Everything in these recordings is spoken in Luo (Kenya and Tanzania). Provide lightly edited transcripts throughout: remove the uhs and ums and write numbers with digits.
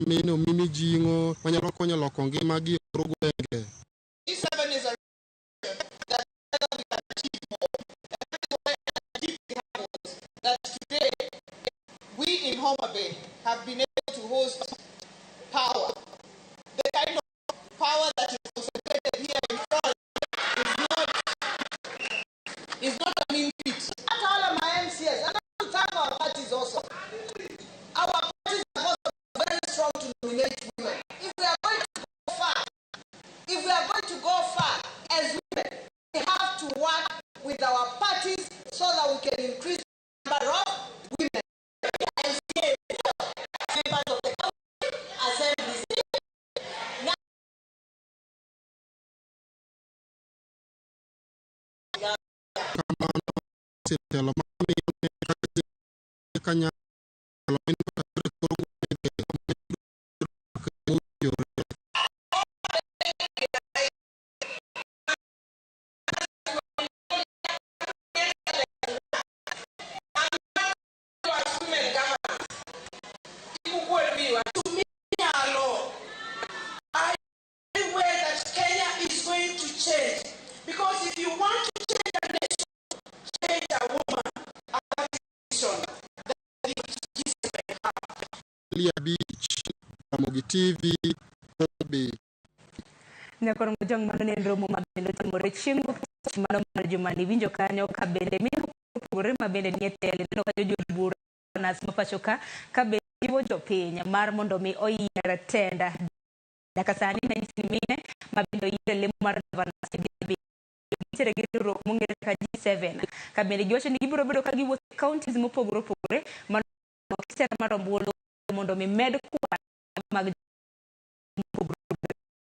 mino mimi jingo manyalo konyo loko ngima gi rogwenge. G7 is a that we can achieve more. And that today we in Homa Bay have been able to host power. The kind of power that is concentrated here in front is not a mean feat. Not all of my MCS, and I want to thank our parties also. Our parties are also very strong to nominate women. If we are going to go far as women, we have to work with our parties so that we can increase the number of women. Members of the assemblies. Because if you want to change a nation, change a woman, a nation. Beach, Ramogitvlive, Nyakoro mojang manone romo mabendo timore chieng' mano mar jumani winjo kanyo ka bende miyo pure mabende nie tele no ka jobura nas mapachoka ka bende jiwo jopiny mar mondo mi oyier tenda nyaka sani ne mine mabendo yiere lemo mar governance tere giro mongere ka G7 ka bende giwacho ni gibiro bedo ka giwuotho counties mopogore opogore mano kitera mar ombulu mondo mi med kwan mag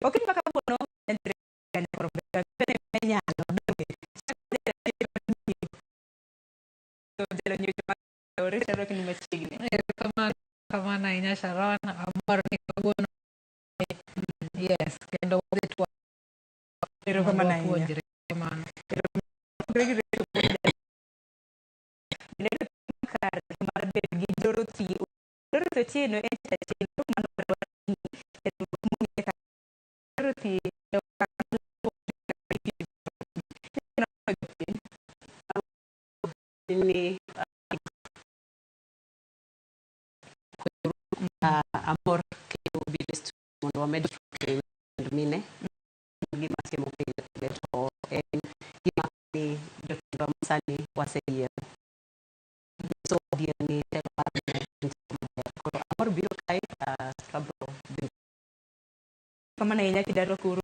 okay mpaka bono entre kan problema nyalo de nyo ore tero kin machigne kama ina Sharon amor ni bono yes kendo wetu pero kama na ina man pero gregi kar mar be gi doroti no entertain man doroti ni amor que ubides mondo amedo mine gima timo pile to en gima ni jotindo masani waseyiero so dieni amor biro kai kabro kama na ina kidaro kuru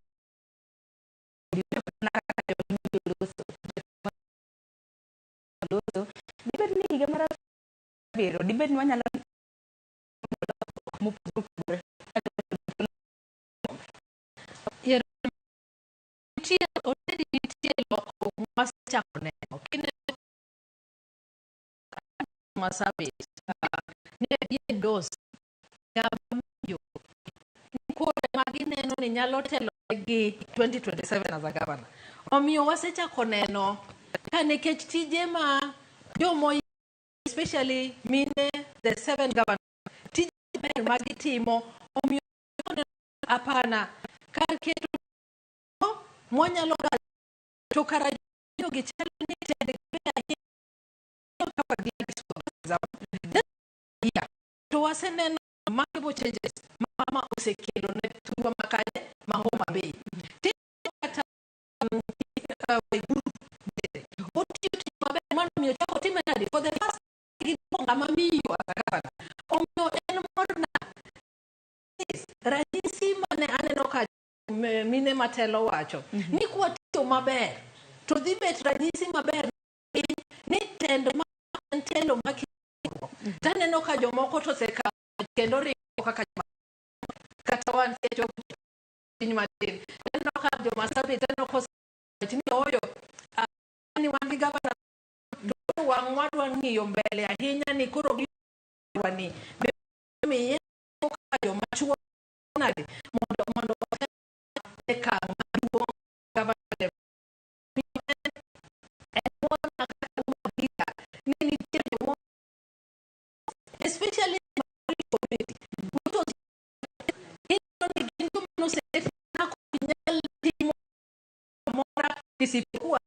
dibed ni higa mar biro dibed ni wanyalo masabe ne dos yo ko magine no ni nyalo telo gi 2027 as a governor omiyo wasecha koneno kane kech tije ma jomo especially mine the 7 governor tije ber magitimo omiyo apana kar keto mwanyalo to kara yo gichelo ni tende to waseneno makibo changes mama osekelo ne tuwa makade mahoma bay kata man mi chako timenadi for the first ngama miyo akakana omiyo en morna ranyisi mane aneno ka mine matelo wacho ni kwatiyo maber to dhi bet ranyisi maber ni tendo taneno ka jomoko to seka kendo ringo kaka kata wan secho piny matin taneno ka jomasabi taneno ko tini oyo ni wan gi gavana to wang wadwa ng'iyo mbele ahinya ni koro giwani mi ka jomachuo nade mondo eka maduong' gavana especially isipokuwa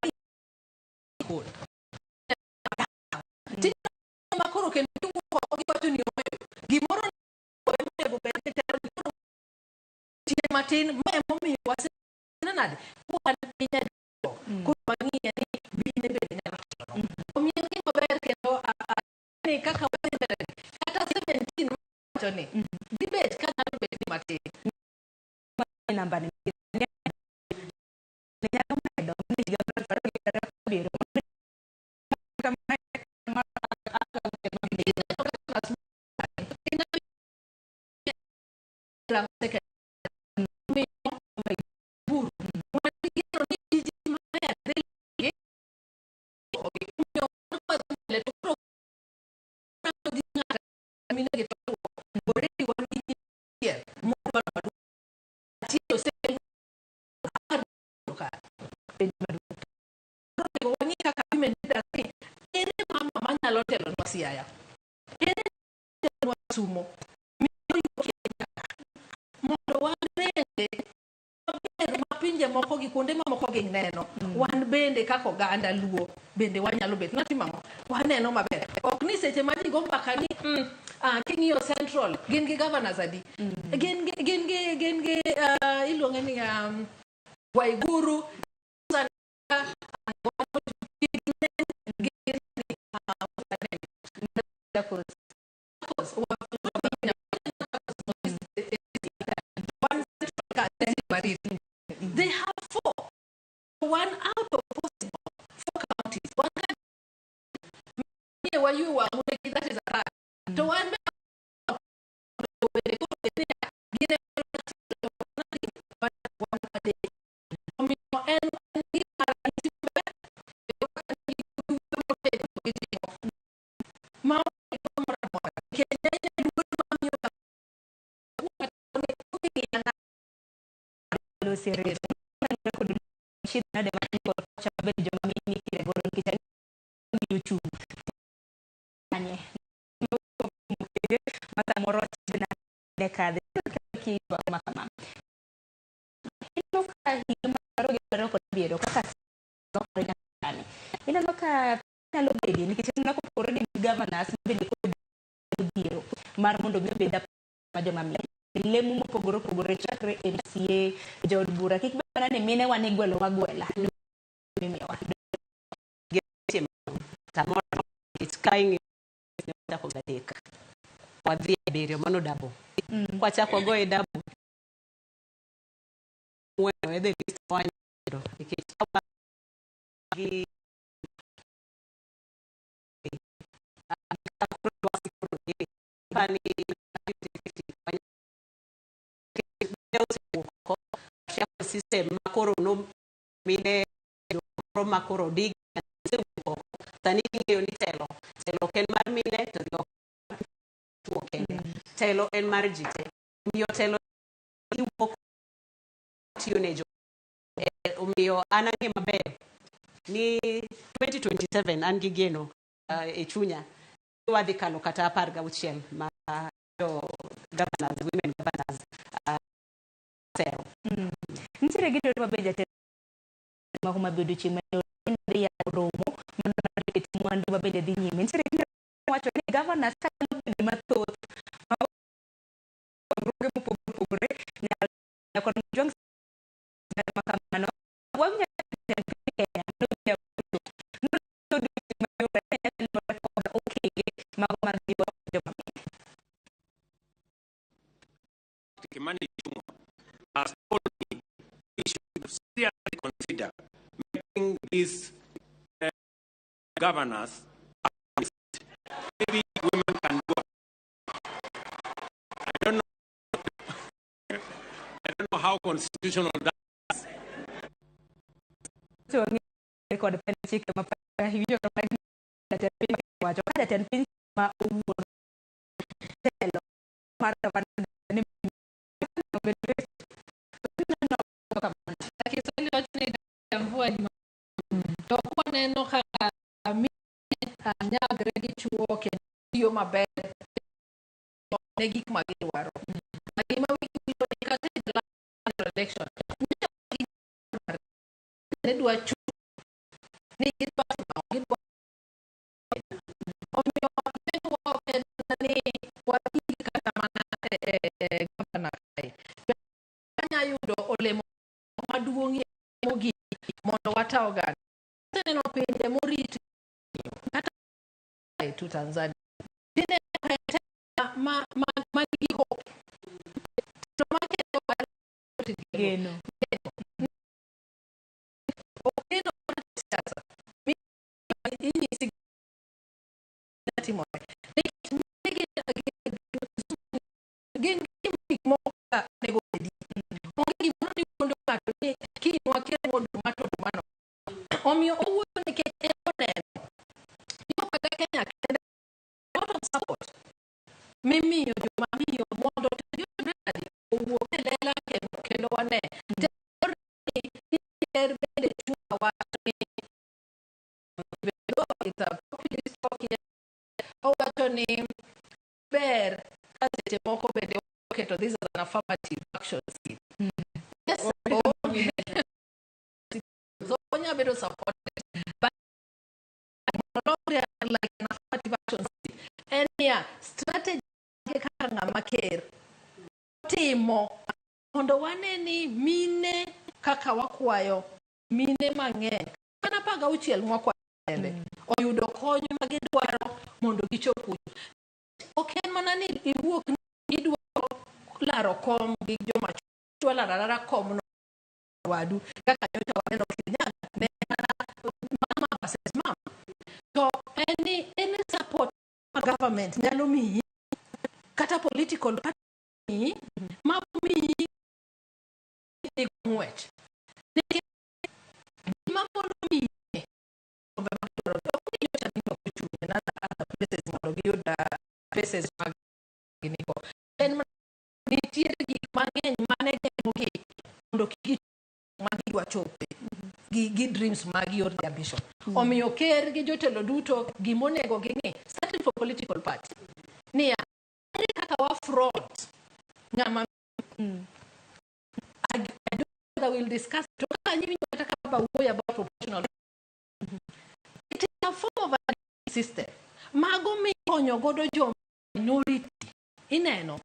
makoro kendo giwacho ni gimoro matin ma emomiyo wasenade wan pinya kumang'iye ni bine bende nyalo timo omiyo gimaber kendo ni kaka wasenade kata 17 wacho ni dibet ka nyalo bet ni matin namba ni nyalo medo ni biro Siaya. Sumo. Mondo warende mapinje moko gi kuonde mamoko gi neno. Wan bende kako ganda luo bende wanyalo bet. Natimamo. Waneno maber. Ok ni seche ma ji go mbaka ni king'iyo Central gin gi governors adi. Gin gi iluonge ni Waiguru they have 4. One out of possible 4 counties. One country where you are, that is a right. To one series shida de maniko chabe joma mini kile goron kita YouTube anye mata moro na dekade ki ba makama ino ka hima ro ko biro kaka no ani ino ka talo bedi ni kitendo ko koro ni governors bedi ko biro mar mondo be da majoma mini lemu mopogore opogore chakre MCA jod bura kik bana ne mine wan igwelo wagwela it's kind of kugadeka wadhi biro mano dabo kwa chako go e dabo bueno e de list one ikitaba gi pani system makoro no mine makoro dig tani ng'eyo ni telo ken mar mine to yo kende telo en mar ji te miyo telo iwuok tiyo ne jo omiyo anange maber ni 2027 an gi geno e chunya wadhi kalo kata 16 ma governors women governors telo nitire gido mabeja te ma kuma bedo chima ya romo mana ke timwandu mabeja di nyime nitire gido wacho ni governors ka bedo mathoth roge mopogore na kon jong makamano wanya Kenya has told me we should seriously consider making these governors maybe women can go. I don't know how constitutional that is. So record penchik mapaka hivyo kama ni wacho kada tenpin ma uwo telo mara ni Kiswahili wacho ni mvua ni kwa neno kaka nyagre gi chuo kendo maber ne gik ma gidwaro gima wiki kata election ne dwa chuo ni gidwaro gidwaro omiyo nengo en ni wadhi kata mana gavana kae anya yudo olemo maduong' mogik mondo wata oganda neno pinje moriti kata to Tanzania dine ma gi hope to makelo geno okeno siasa ini timore gin gik moko ka nego di onge gimoro ni mondo ng'ato ni kinwa kendo oduma to oduma no omiyo owuoyo nikech en oneno yo kata Kenya kende lot of support mimiyo joma miyo mondo tayudre owuok e lela kendo wane ter bende chunga wacho ni it's a populist talking owacho ni ber ka seche moko bende oketo this as an affirmative action scheme. Yes, so onya bedo supported but like an affirmative action scheme and yeah strategy kaka ng'ama ker timo mondo wane ni mine kaka wakwayo mine mang'eny kana 16 mwakwayo oyudo kony ma gidwaro mondo gichop ok en mana ni iwuok idwaro laro kom gi joma chwo larara kom no wadu kaka nyocha waneno Kenya ne mama versus mama to any support government nyalo miyi kata political party ma miyi ngwech mamono miyi places maginiko en nitiere gik mang'eny mane gengogi mondo magidwa chope gi dreams magi or ambition omiyo ker gi jotelo duto gimonego ging'i starting for political party niya kaka wa front ng'ama I don't know whether we'll discuss to kaka nyinyi nataka about proportional it is a form of a system mago mikonyo godo jo minority ineno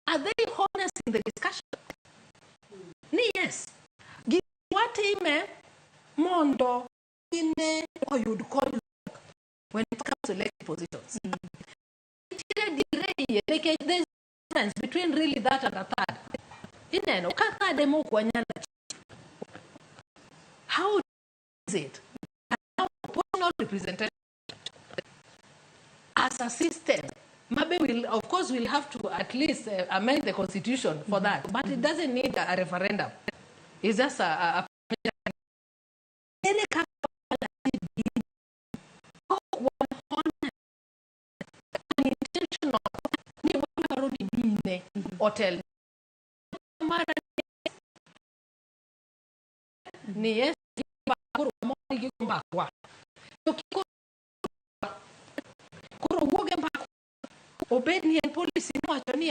are they honest in the discussion ni yes giwatime mondo ine oyud kony when it comes to elected positions like there's difference between really that and a third ineno kaka demo kwanyala how is it proportional representation as a system maybe of course we'll have to at least amend the constitution for that but it doesn't need a referendum it's just a intentional hotel mara ni yes koro mo gi mbakwa to kiko koro woge mbakwa obed ni en policy no wacho ni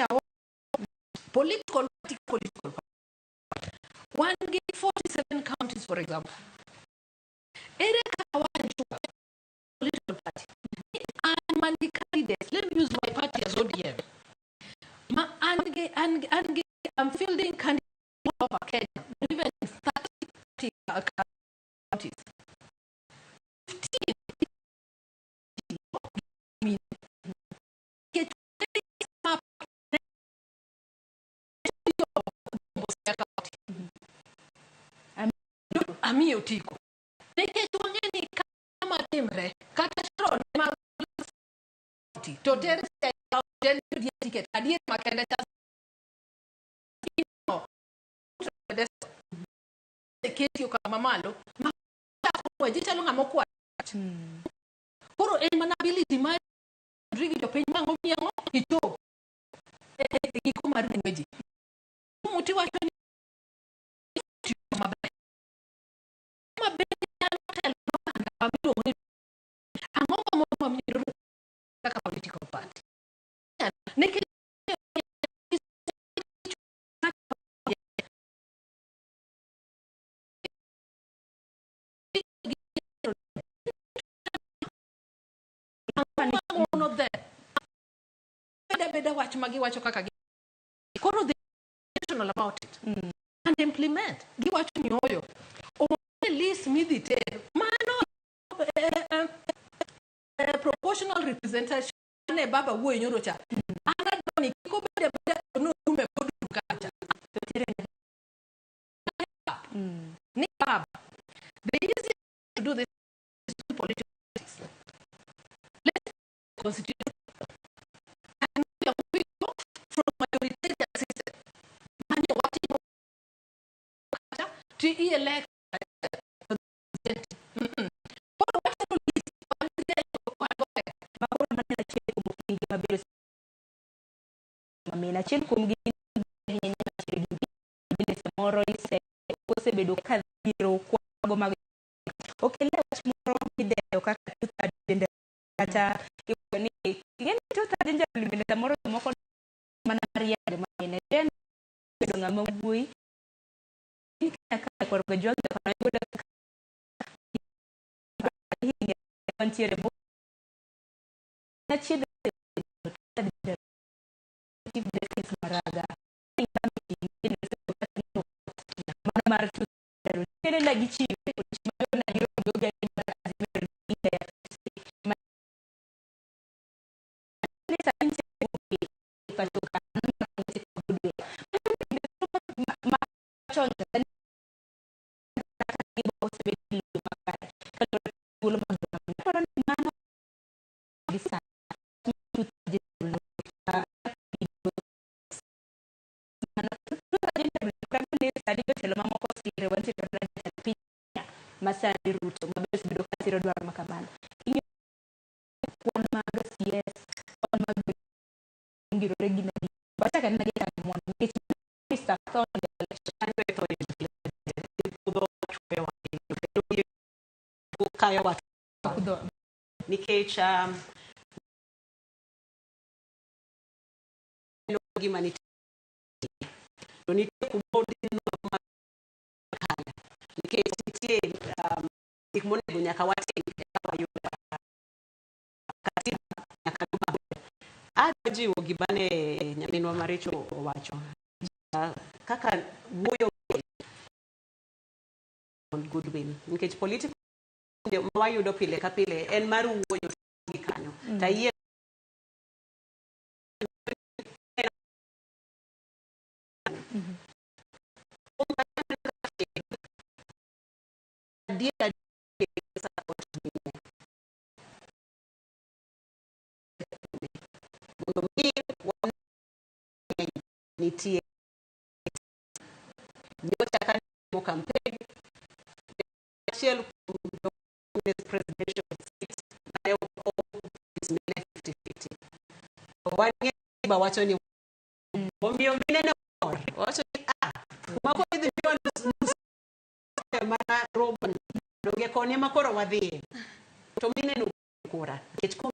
political one give 47 counties for example ere kaka wanchu political party and man the candidates let me use my party as ODM and I'm fielding candidates over Kenya even 30 counties 15 amiyo tiko nikech wang'eni kama timre kata chron ma to ter ticket adier makende cha keti kama malo ma weji chalo ng'amo kwa koro en mana ability ma rigi to piny mango miengo ito giko mar weji muti wacho ni political party. beda wach magi wacho kaka koro the intentional about it and implement giwacho ni oyo list midhi ter mano proportional representation ne baba wuoyo nyoro cha ana doni kiko bede no dume bodu kacha ni baba the easiest to do this is to politics. Let's constitution and we go from majoritarian system manje wati to elect Mamina chen kum gi hinya chiri gi bile samoro ise kose bedo kadhiro kwago mag okele wach moro video kaka tuta dende kata ikoni ngene tuta dende bile samoro moko mana riade mamina den bedo ngama bui kaka korgo joga kana yuda hinya kontiere bo na chide maraga mana mana lagi cipe lagi yoga masa di ruto mabes bido kasiro dwar makamano inyo kuon magas yes on mag ngiro regina di bacha kan nagi kan mon kichista ton election to kudo chwewa ku kayo wat kudo nikech no gimani to ni ku bodi no makala nikech tie ikmone nyaka wate ayuda katiba nyaka ajiwo gibane nyaminwa maricho owacho kaka wuoyo on goodwill nikech political mawayudo pile ka pile en mar wuoyo gi kanyo tayie dia nitie nyota kan mo campaign shell presidential seats na is 50-50 wani ba wacho ni bombio minene wacho mako idhi mana roman doge kone makoro wadhi to minene kura kech ko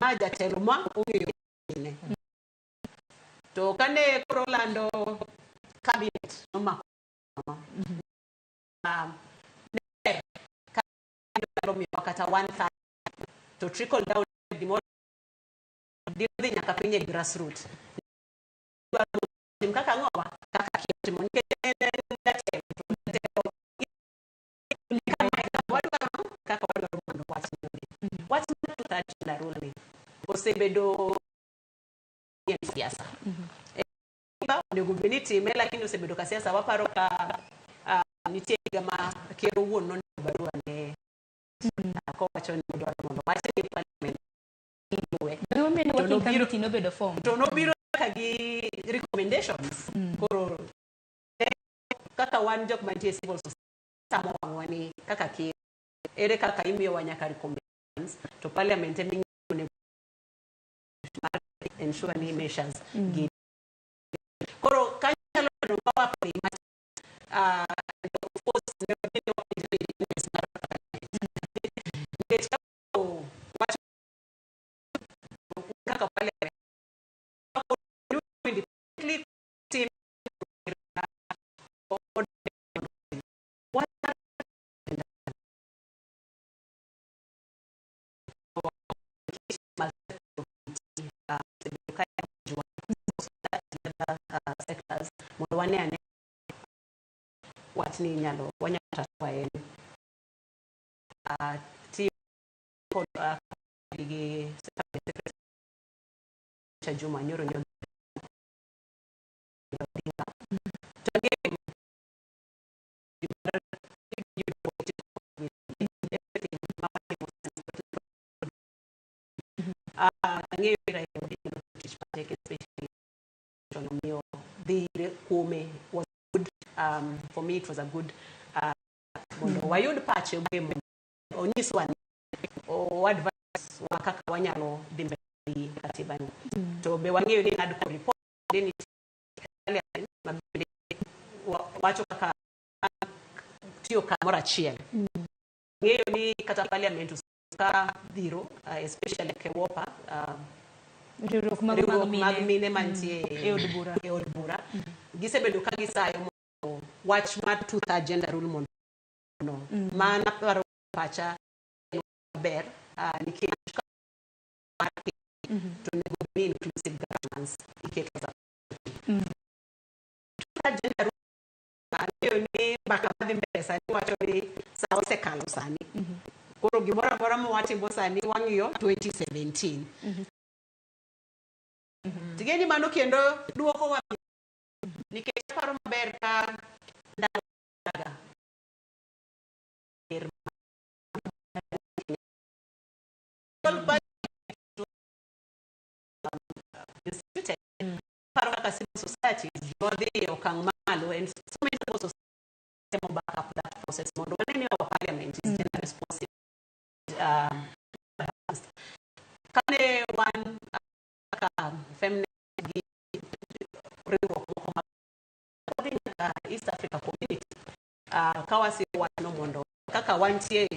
maja telma ongeyo ne to kane Rolando cabinet nomako kata 1/3 to trickle down the more the nyaka pinye grassroots kaka ngowa kaka kitimo kaka what's that rule osebedo siasa de guberniti me lakini osebedo ka siasa waparo ka nitie gama kero wuon non barua ne ko wacho ni dwaro mondo wase parliament no me no working committee no bedo form to no biro ka gi recommendations koro kaka wan jok mantie civil society samo wani kaka ki ere kaka imiyo wanyaka recommendations to parliament en ensure ni measures koro kanyalo no power play of course wane watni nyalo wanyata waen ti kod gi cha juma nyoro nyo was good. For me, it was a good wayud patch on this one or advice wakaka wanyalo dimbe katiba to be wangeyo ni ad report then wacho kaka tio kamora chiel ngeyo ni kata parliament ka dhiro especially kewopa riwruok mag mine mantie e od bura gisebedo ka gisayo wach mar 2/3 gender rule mondo mana paro pacha ber nikech to nego ni inclusive governance iketo za gender rule ni baka madhi mbele sani wacho ni sa osekalo sani koro gimora mora mo watimo sani wang'iyo 2017 tigeni mano kendo duoko wa nikech paro maber ka ndaga paro kaka civil society body okang malo and so many people to back up that process mondo when our parliament is gender responsive kane one feminine East Africa community kawasi wano mondo kaka wantie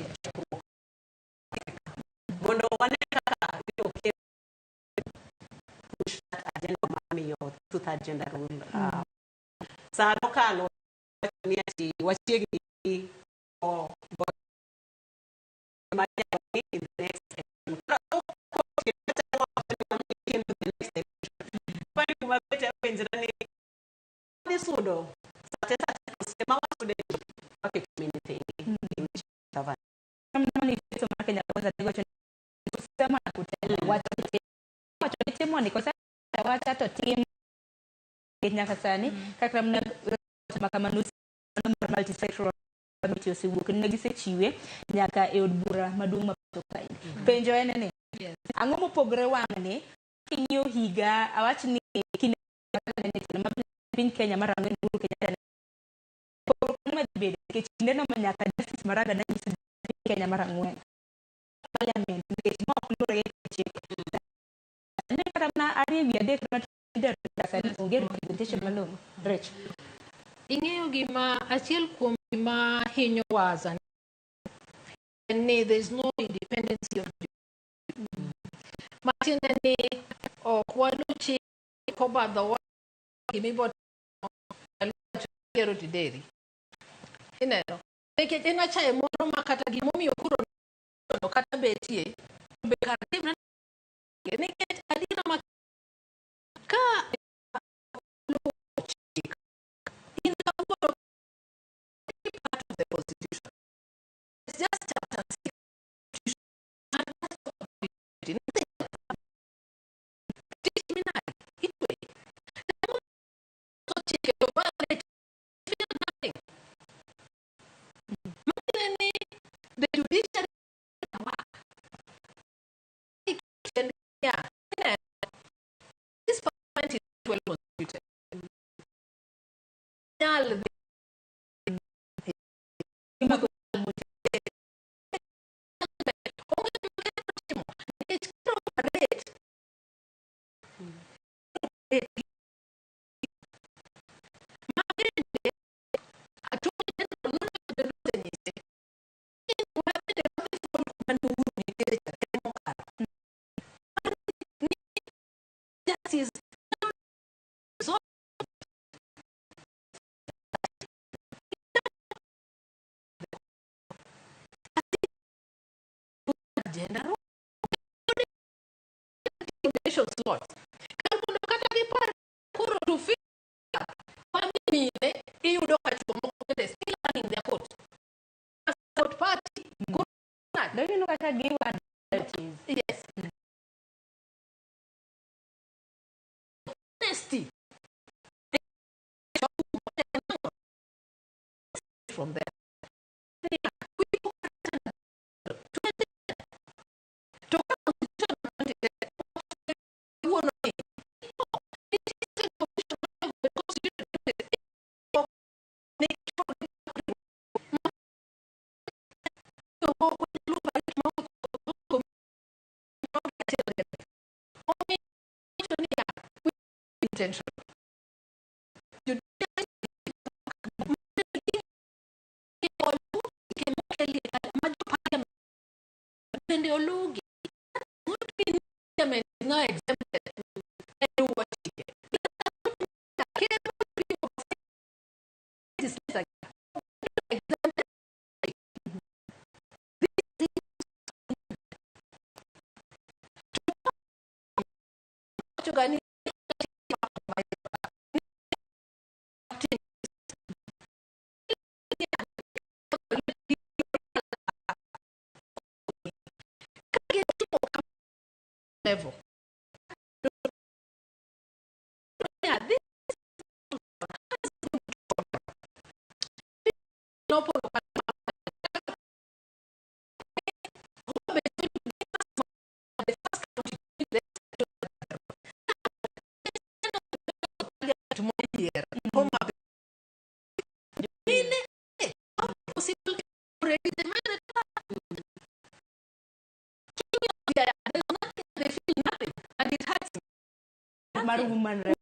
mondo wane kaka push that agenda mami yo 2/3 gender rule sa lokalo ni ati wachiegi o in the next sudo satesa sema wa student okay community tava namni kitu maana Kenya kwanza ndio kusema na kutenda watu timu ni kosa wacha to team Kenya kasani kaka mna kama nusu multi sectoral committee osiwuok negise chiwe nyaka e od bura maduong' mapatoka penjo en ni ang'o mopogre wang'ni kinyo higa awachni kine piny Kenya mara ng'wen Uhuru Kenyatta pogre bede ke chindeno nyaka justice Maraga na Kenya mara ng'wen parliament nikech ma ok lure chik ne kata na ari wi adek na der kasa onge representation malong'o rech ing'eyo gima achiel kuom gima hinyo waza ni there's no independency of matiende ni ok waluchi kobadho gimibo kero tideri ineno nikech en achaye moro ma kata gimomiyo kuro kata betie be kata na nikech adina ma ka in the part of the constitution it's just chapter 6 and that's the judiciary this parliament is well constituted. Slots. mine, you don't have to still in their court. Court party, good. Don't you know what I give advantages? Yes. Honesty. From there. Intention. You no exempted. Level. Yeah, this no Woman.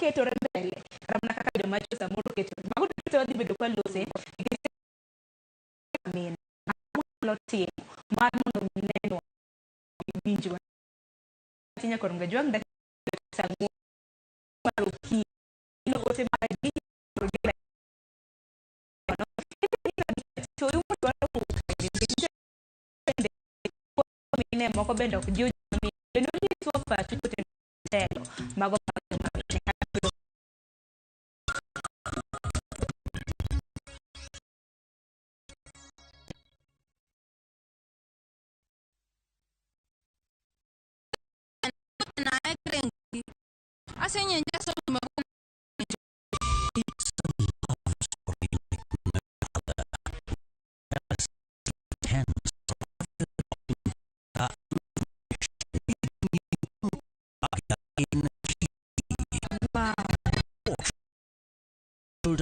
Keto rebele ramna kaka jomacho samoro keto mago to wadhi bedo kwa lose amen loti mar mondo mineno winjwa tinya koronga jwang da sangu maruki ino kote magi to yu to mine moko bendo jo mi no ni to pa to telo mago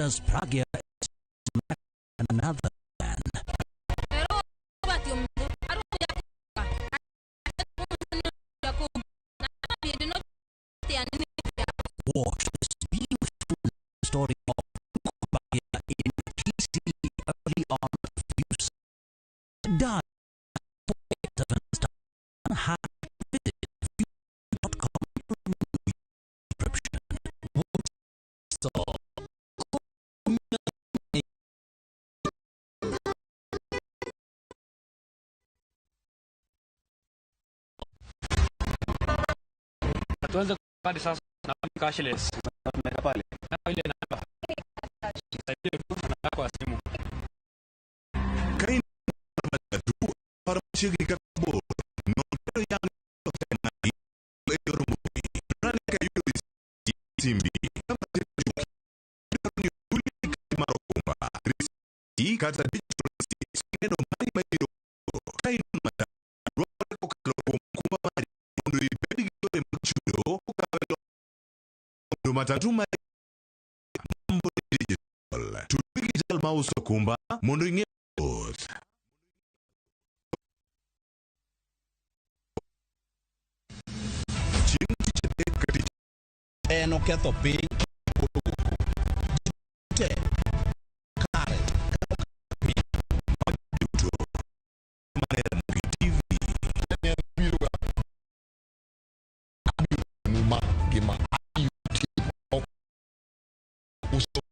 Does Pragya another man? Watch this beautiful story of Pragya in PC early on abuse. Died of an had visited view.com description. So tuanze kadi sasa na cashless na pale na ile namba nisaidie tu na kwa simu kain para shirika bo no yang tena ile Ramogi nani kayo simbi kama ni marokomba si kata digital neno mali mai kain mata roho kwa kumba mali matatu mambo digital. To digital mouse kumba mondo ing'e en oketho piny te kare duto mane Ramogi TV biro ma gima uso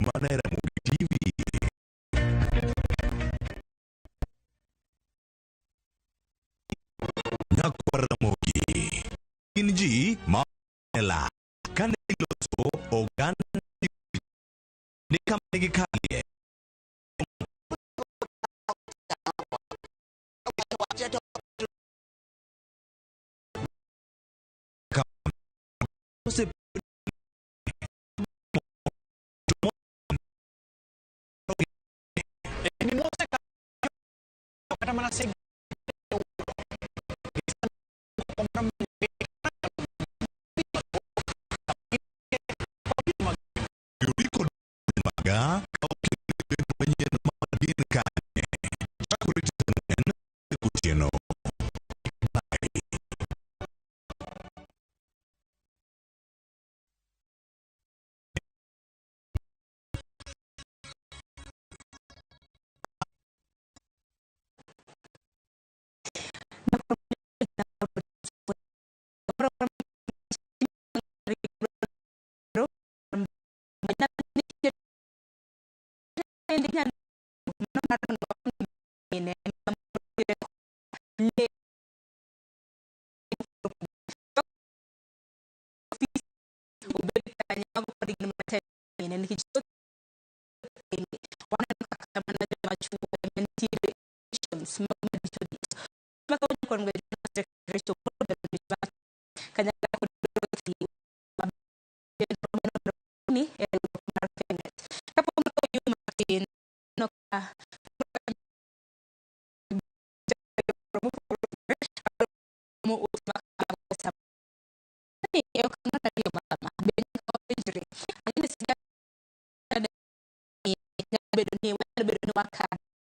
mana Ramogi TV. Nyakwa Ramogi Inji Maela Kaniloso Ogan Nikamegi Kalie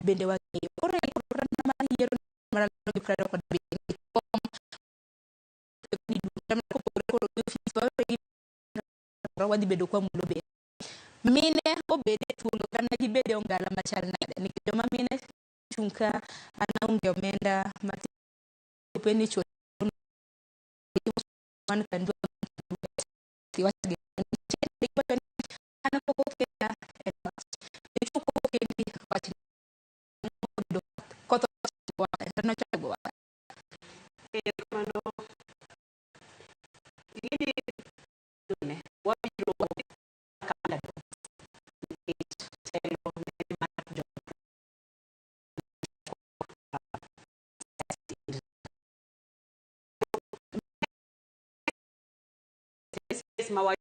bende wang'eyo koro mar yiero mar prado kod wadhi bedo kwa mulo be mine obede thuolo kana gibede ongala machal nade nikech joma mine chunka ana onge omenda matipeni chuo man kan dwa siwachgi ana poko kenda itu poko kendi wach koto no chago my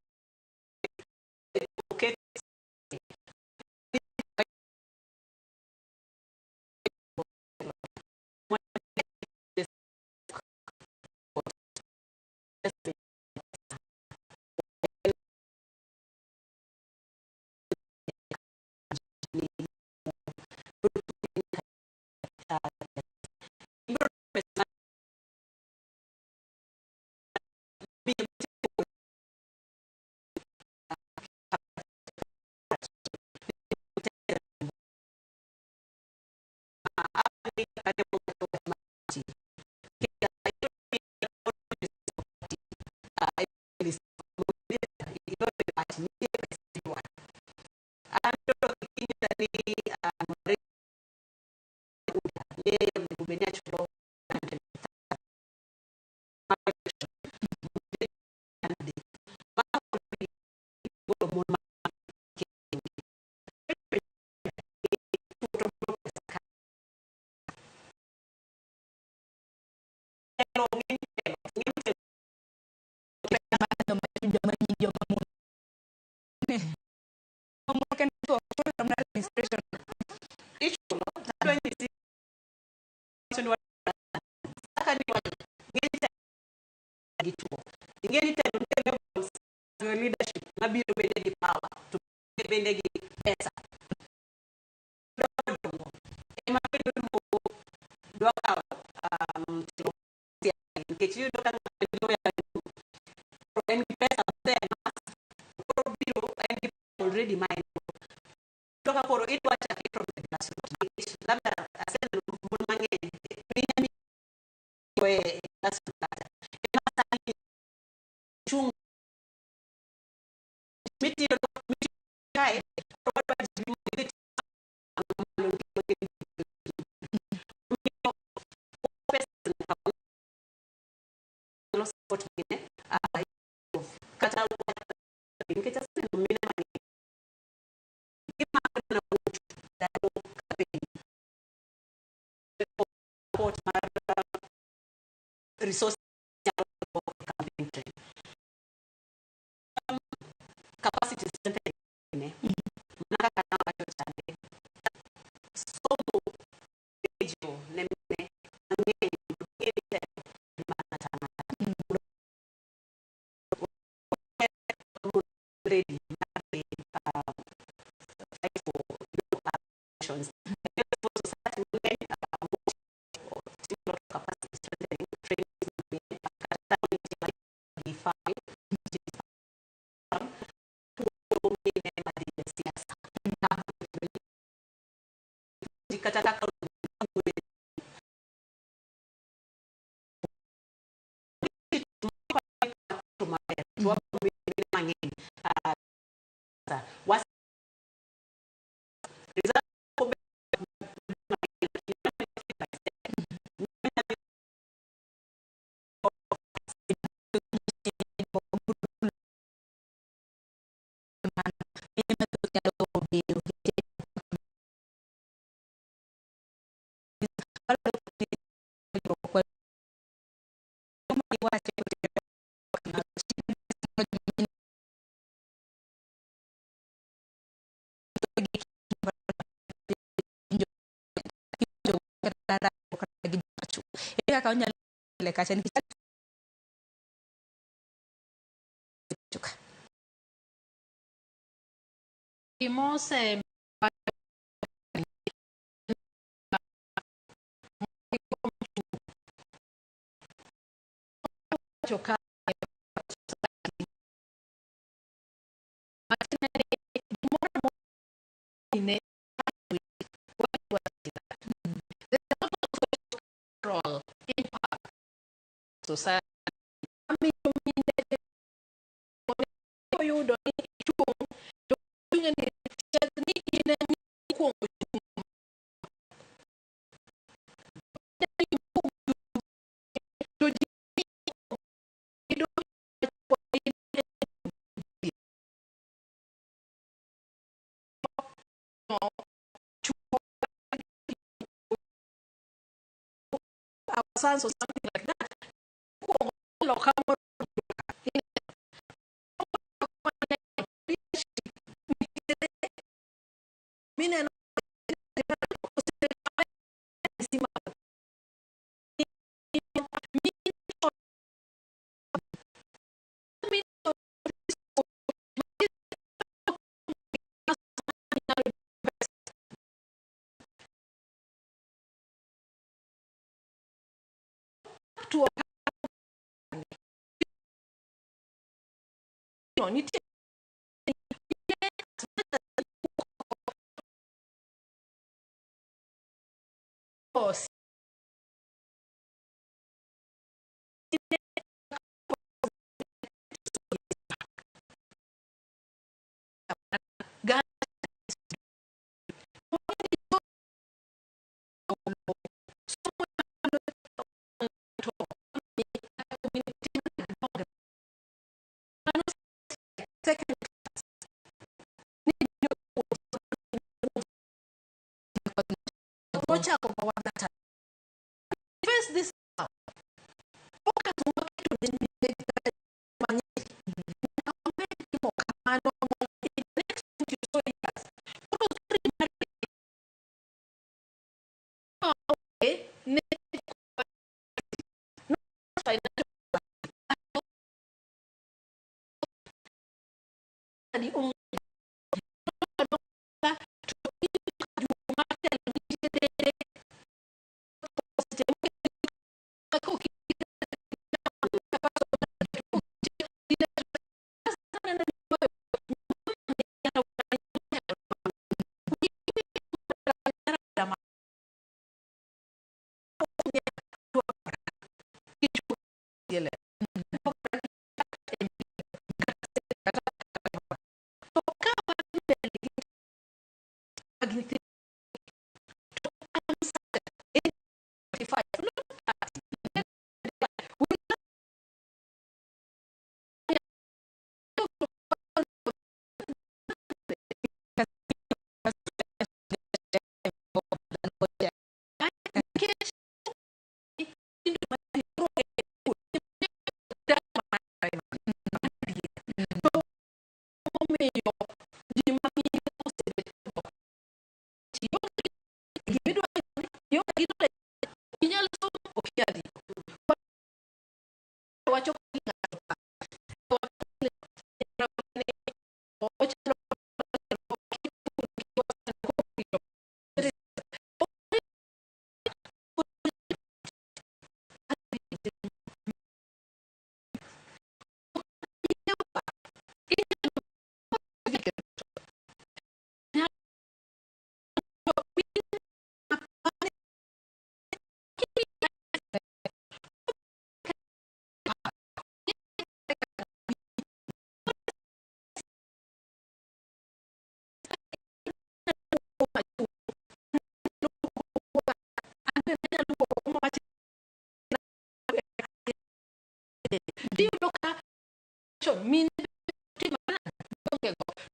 leadership na biro bende gi power to bende gi pesa ema bedo mo doka che io doka en gi pesa then biro en gi already mind doka koro idwa chake from the grassroots labda asena mon mang'eny pinyani we grassroots ema sani chung mitiro kae resource campaign train capacity center ne nakakata ambacho chande somo ejo nemne ngeni mana sana ready fight for actions capacity strengthening training kata-kata Mose choka role impact society you don't our sons or something like that. To nochako mawagata. Face this out. Focus on what you need.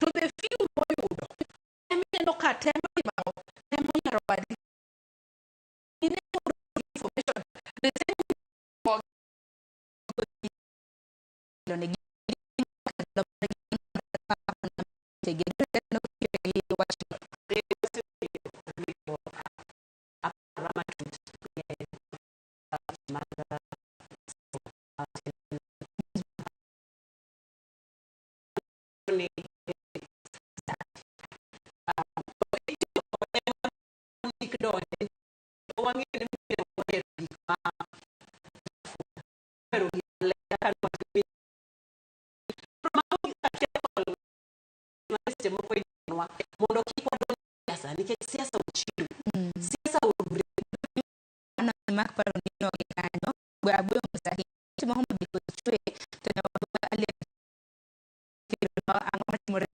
To the few boyhood, I mean, look at them, information. The same for mondo kik wadonj siasa nikech siasa ochiw. Siasa ana mak paro ni no kanyo gwe abwe musahi timo homo biko chwe to nyawa ali kiro ang'o timore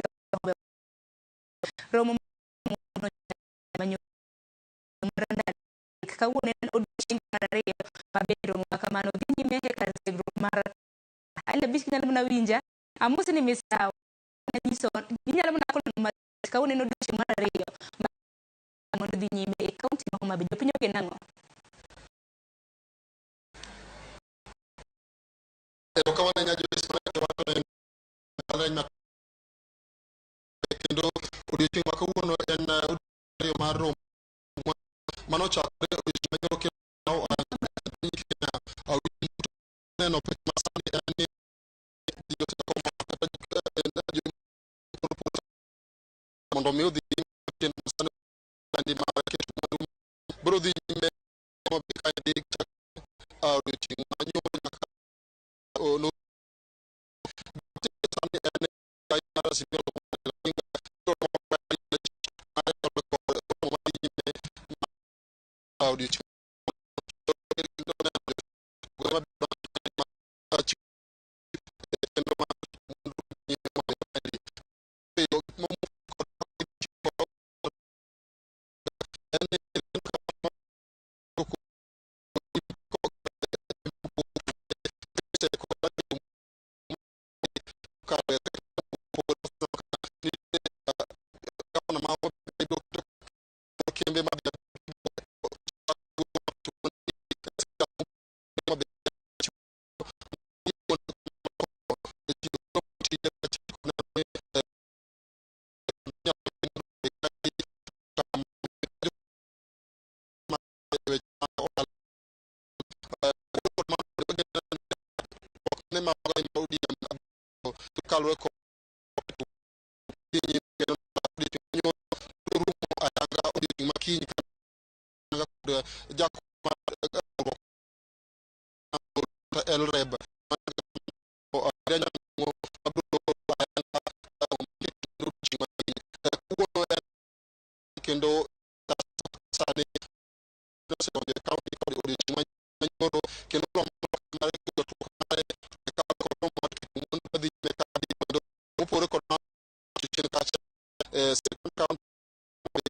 romo manyo mranda kawuono en odiochieng' mar ariyo maber romo kamano dhi nyime e kar tiegruok mar ale bis nyalo mna winja amusi ni misawa nyiso nyalo mna kono kawuono en odiochieng' mar ariyo mondo dhi nyime e kaunti ma Homa Bay jopiny ogen ang'o. Kendo odiochieng' ma kawuono en odiochieng' mar romo manochakore odiochieng' neno piny masani en ni mondo mi odhi bro dhi nyime ka odiochieng' manyuol nyaka ono kalwe ko rumo ayaga odi makini kanga jako el reb o adanya mo abdo kendo sane se on the county ko odi nyoro kendo lo mare ko to mare ka ko mo mo padi me ka di mo pore ko na chen ka second count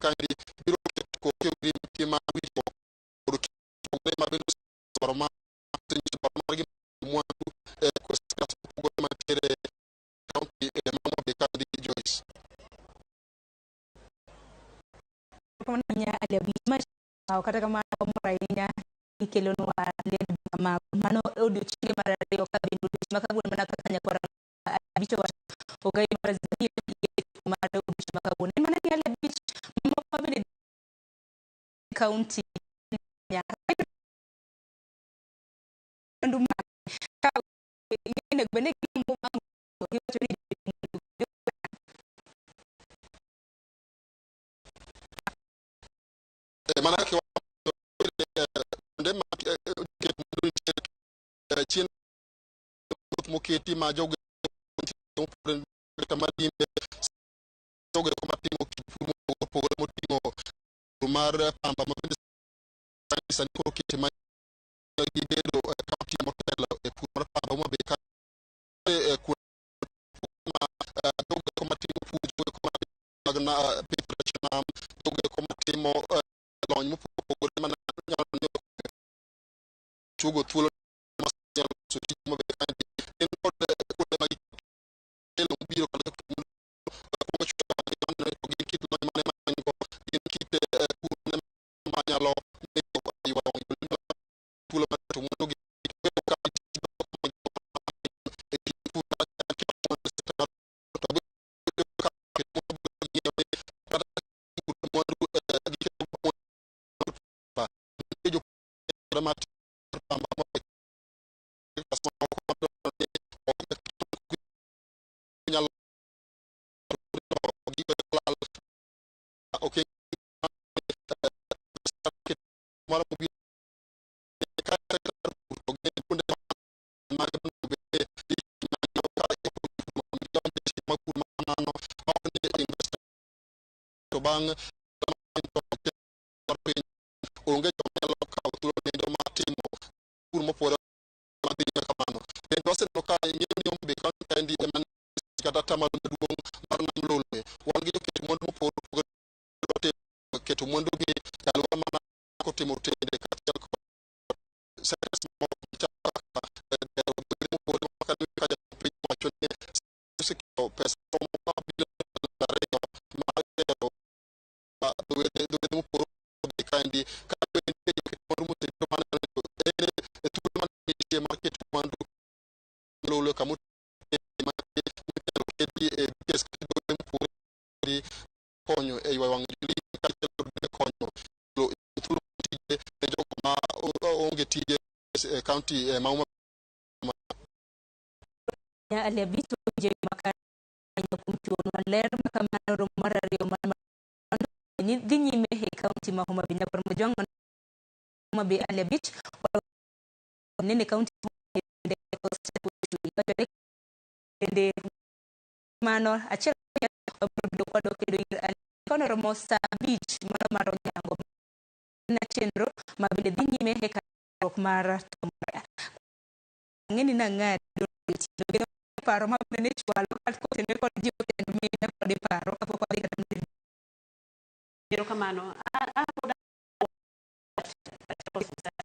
ka di biro ko ke di ma wi ko ko ma be forma tin ci ba ma gi mo ko ska ko ma tere county ma be ka di Joyce nya ale bisma kata kama murainya ikelonwa le ma mano audio chile marario kabindu makabu manakanya kwa bicho wa ogai marazio mara audio makabu ni mana ni ale bicho mabele county ya nduma ka ngene bene kimbo mangu kicho ni mana ke ndema ke chin mo keti ma joge tamadimbe joge ko matimo pour mo timo mar pamba ma san ko kiti ma gide do county motel e pour pamba mo be ka e ko ma joge ko matimo pour joge ko magna petra chanam joge ko matimo lon mo pour man chugo tulo ma so timo be ka en ko de ma el biro ko okay mara ko bi ka to bang onge to nyalo ka tulo ne do matimo pur mo pore ma bi kamano en do se no ka nyeni be kan kandi e man kata tamal duong mar nam lolwe wan gi keto mondo mo pore keto mondo gi dal mana ko timo tede ka ko sas mo ta konyo e wang ka konyo lo tulo tije e jogo ma onge tije county ma ya ale bitu je makanya kumchuno ler makamano romarario ni dinyi mehe county ma homa binya par mojong ma be ale bich nene county de mano achel do kwado kedo kono romo sa beach mano maro nyango na chenro ma bile dinyi mehe ka mara tomra ngeni na ngado paro ma bene chwalo ko tene ko jiwo tendo mi na ko de paro ka poko dika tamdi Pero kamano a poda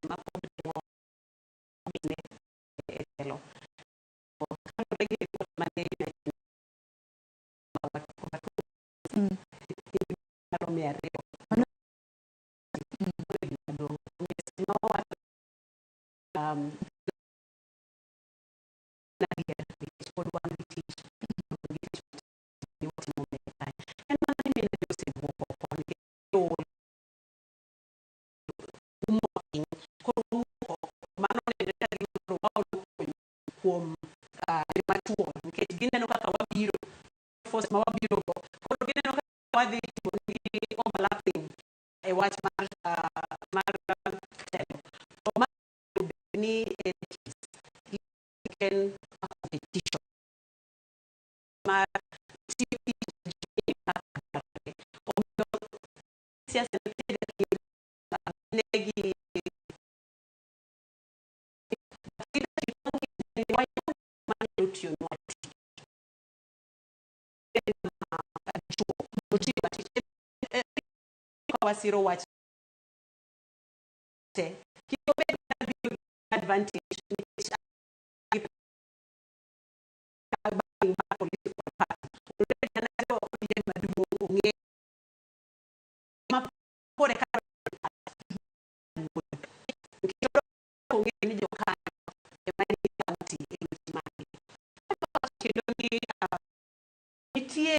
ma podo lo kan regi ko mane lo mi arrivo kuom matuo nikech gineno kaka overlapping e wach mar telo to ma ni en competition mar siasa negi wasiro wach te kiko advantage political party ma pore ka ni joka e mari county e mari kendo ni itie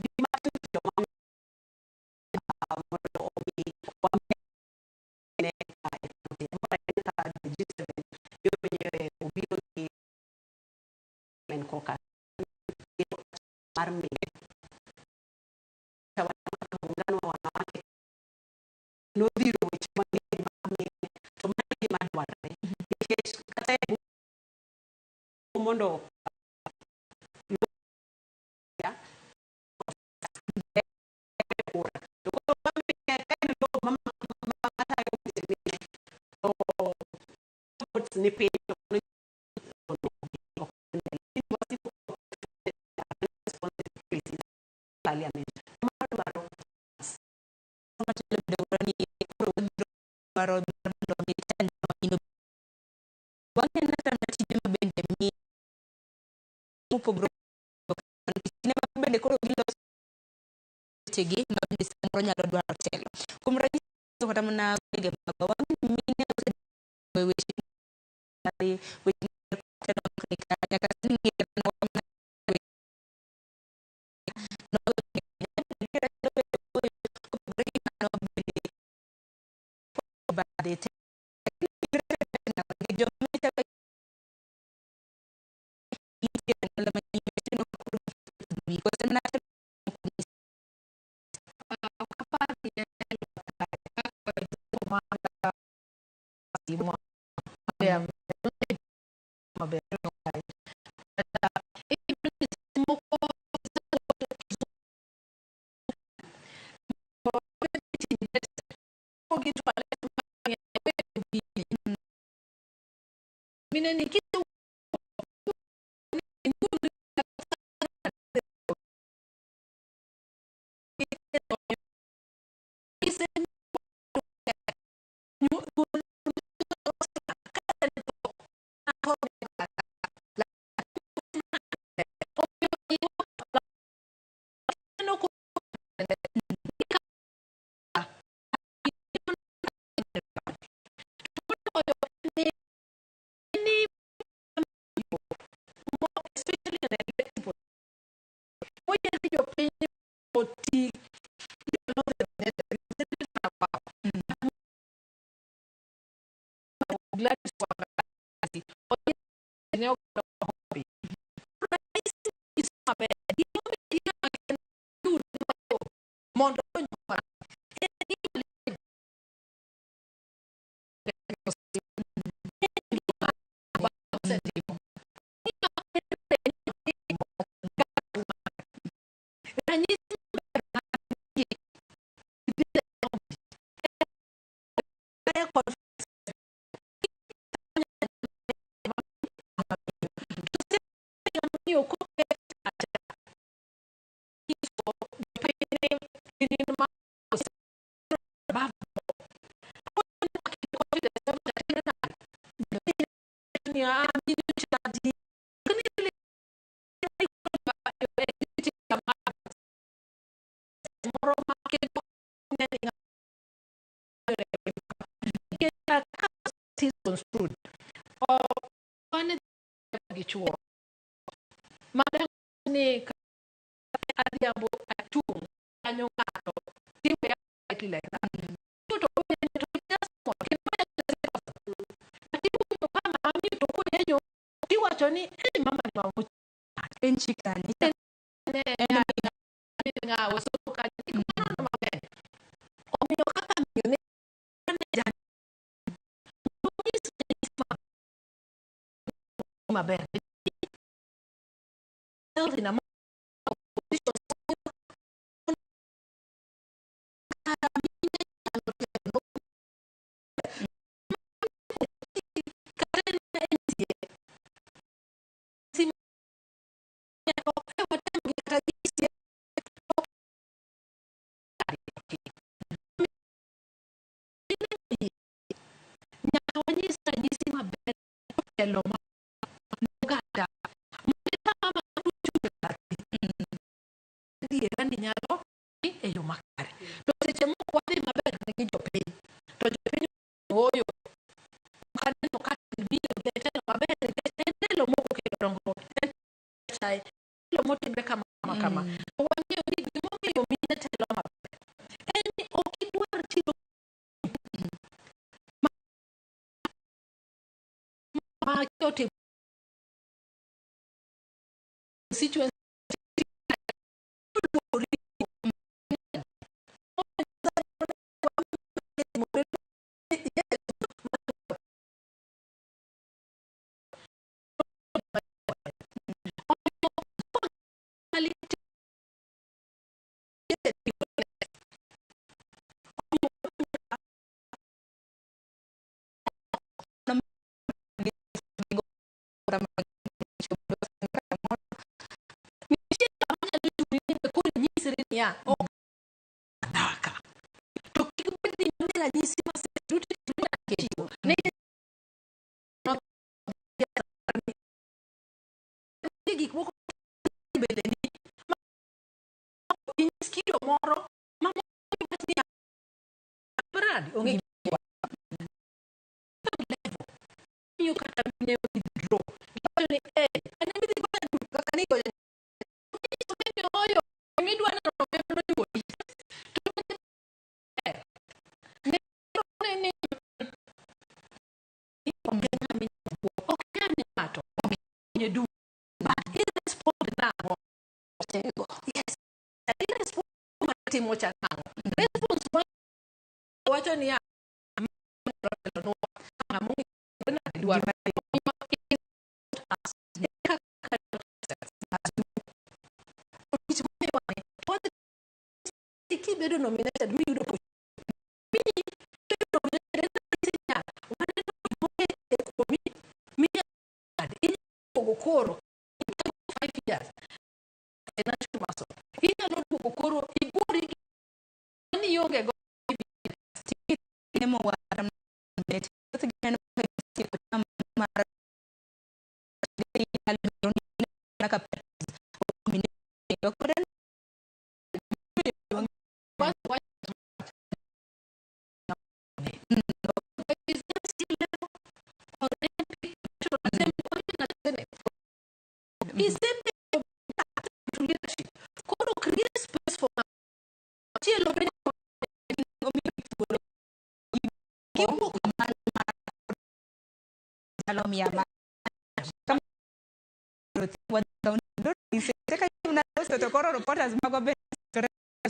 di matu yo no diro weche mang'eny mang'eny to mano gima dwarore nikech kata mondo ni piny chegi mabende samoro nyalo dwaro telo kuom ranyisi kata mana wege magwa mine weche nyaka sini maber in a situation ya daka to kipindi nila jinsi basi tutina kitu nigi kwoko bende ni inskio moro mama ni brad ongi yo kata ne withdraw ni ana mi digo kaka ni ko oyo mi dwa na no timo cha nango response wacho ni ya Mungu na dua kibedo nominated mi yudo koro 5 years national muscle ina no koro iguri ni yoge go nemo wa net tigana mara naka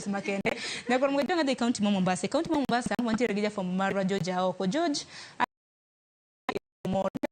makende na kwa mwedo ngade county mo Mombasa wanti regija from Marwa George Aoko George Mombasa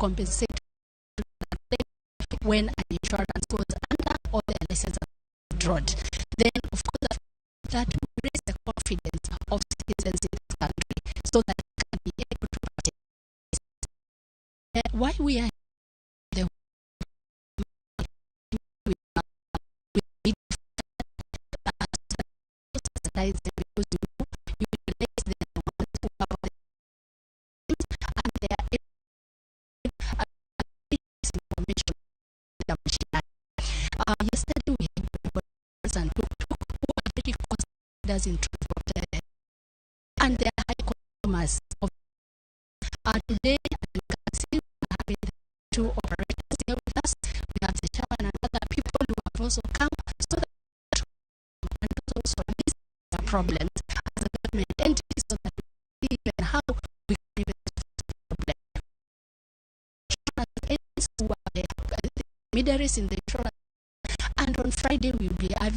compensate when an insurance goes under or the license is withdrawn. Then, of course, after that we raise the confidence of citizens in this country so that they can be able to participate. Why we are the we need to sensitize them because you realize they are the ones who have the and they are information. Yesterday we had and who are very considered in terms of the and they are high customers of today you can see we are having the two operators here with us. We have the chairman and other people who have also come so that and also these are problems as a government entity so that we see even how we can even solve the problem. Who are the intermediaries in the insurance. And on Friday, we'll be having